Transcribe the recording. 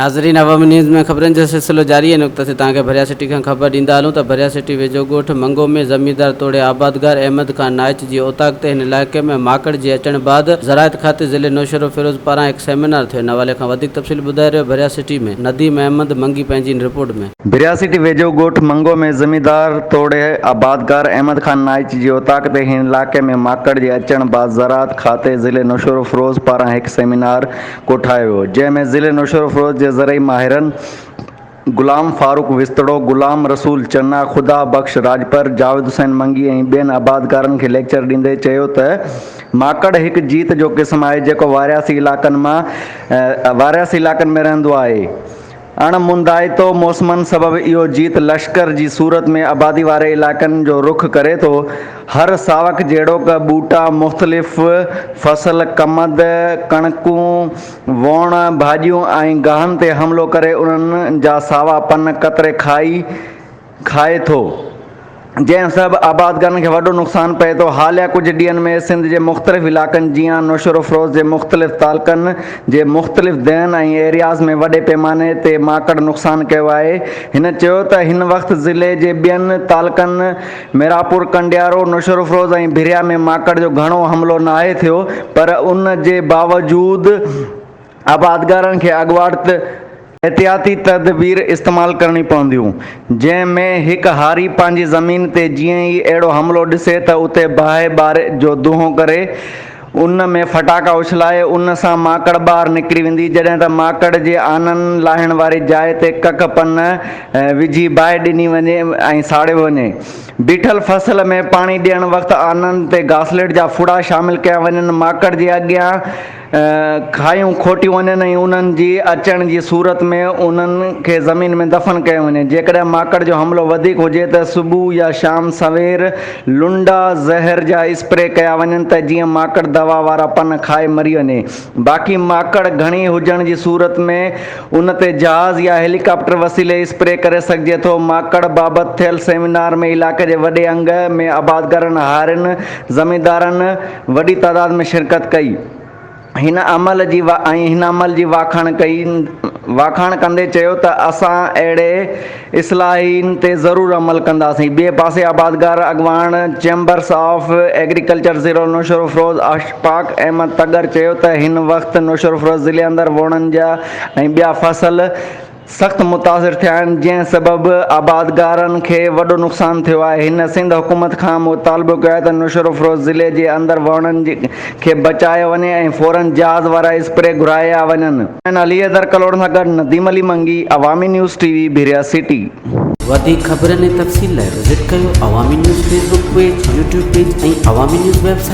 नाज़रीन, अवामी न्यूज़ में ख़बरनि जो सिलसिलो जारी है। नुक़्ते से तव्हांखे भरिया सिटी खां ख़बर ॾींदा हलूं त भरिया सिटी वेझो ॻोठ मंगो में ज़मींदार तोड़े आबादगार अहमद खान नाइच जी ओताक ते हिन इलाइक़े में माकड़ जे अचण बाद ज़राइत खाते ज़िले नौशरो फिरोज़ पारां हिकु सेमिनार थियो। इन हवाले खां वधीक तफ़सील ॿुधाए रहियो भरिया सिटी में नदीम अहमद मंगी पंहिंजी रिपोर्ट में। भरिया सिटी वेझो ॻोठ मंगो में ज़मींदार तोड़े आबादगार अहमद खान नाइच जी ओताक ते हिन इलाइक़े में माकड़ जे अचण बाद ज़राइत खाते ज़िले नौशरो फिरोज़ पारां हिकु सेमिनार कोठायो वियो, जंहिंमें ज़िले नौशरो फिरोज़ जे ज़रई माहिरनि गुलाम फारूक विस्तड़ो, गुलाम रसूल चन्ना, खुदा बख्श राजपर, जावेद हुसैन मंगी ऐं ॿियनि आबादगारनि खे लेक्चर ॾींदे चयो त माकड़ हिकु जीत जो क़िस्म आहे जेको वारियासी इलाइक़नि में रहंदो आहे। अणमुंदाइतो मौसमनि सबबि इहो जीत लश्कर जी सूरत में आबादी वारे इलाइक़नि जो रुख करे थो। हर सावक जहिड़ोक ॿूटा, मुख़्तलिफ़ फसल, कमद, कणकूं, वण, भाॼियूं ऐं गाहनि ते हमिलो करे उन्हनि जा सावा पन कतरे खाए थो, जंहिं सबबि आबादगारनि खे वॾो नुक़सानु पए थो। हालिया कुझु ॾींहंनि में सिंध जे मुख़्तलिफ़ इलाइक़नि जीअं नौशरो फिरोज़ जे मुख़्तलिफ़ तालुक़नि जे मुख़्तलिफ़ देहन ऐं एरियाज़ में वॾे पैमाने ते माकड़ नुक़सानु कयो आहे। हिन चयो त हिन वक़्तु ज़िले जे ॿियनि तालुक़नि मीरापुर, कंडियारो, नौशरो फिरोज़ ऐं भिरिया में माकड़ जो घणो हमिलो नाहे थियो, पर उन जे बावजूदु आबादगारनि खे अॻुवाट एहतियाती तदबीर इस्तेमालु करणी पवंदियूं, जंहिंमें हिकु हारी पंहिंजी ज़मीन ते जीअं ई अहिड़ो हमिलो ॾिसे त उते बाहि ॿारे जो दूंहों करे उन में फटाका उछलाए उन सां माकड़ ॿाहिरि निकिरी वेंदी, जॾहिं त माकड़ जे आननि लाहिण वारी जाइ ते कक पन विझी बाहि ॾिनी वञे ऐं साड़ियो वञे। बीठल फसल में पाणी ॾियण वक़्तु आननि ते घासलेट जा फुड़ा शामिलु कया वञनि, माकड़ जे अॻियां खायूं खोटियूं वञनि ऐं उन्हनि जी अचण जी सूरत में उन्हनि खे ज़मीन में दफ़न कयो वञे। जेकॾहिं माकड़ जो हमिलो वधीक हुजे त सुबुह या शाम सवेर लुंडा ज़हर जा स्प्रे कया वञनि त जीअं माकड़ दवा वारा पन खाए मरी वञे। बाक़ी माकड़ घणी हुजण जी सूरत में उन ते जहाज़ या हेलीकॉप्टर वसीले स्प्रे करे सघिजे थो। माकड़ बाबति थियल सेमिनार में इलाइक़े जे वॾे अंग में आबादगारनि, हारियुनि, ज़मींदारनि वॾी तादाद में शिरकत कई। हिन अमल जी वाखाण कंदे चयो त असां अहिड़े इस्लाहीन ते ज़रूरु अमल कंदासीं। ॿिए पासे आबादगार अॻवान चैम्बर्स ऑफ एग्रीकल्चर ज़िलो नौशरो फिरोज़ अशफाक अहमद तगर चयो त हिन वक़्तु नौशरो फिरोज़ ज़िले अंदरि वणनि जा ऐं ॿिया फसल सख़्तु मुतासिर थिया आहिनि, जंहिं सबबि आबादगारनि खे वॾो नुक़सानु थियो आहे। हिन सिंध हुकूमत खां मुतालबो कयो आहे त नौशरो फिरोज़ ज़िले जे अंदरि वणनि खे बचायो वञे ऐं फौरन जहाज़ वारा स्प्रे घुराया वञनि। अली कलोड़ सां गॾु नदीम अली मंगी, अवामी न्यूज़ टीवी, भिरिया सिटी। वधीक ख़बरनि ऐं तफ़सील लाइ विज़िट कयो अवामी news Facebook page, YouTube page ऐं अवामी न्यूज़ वेबसाइट।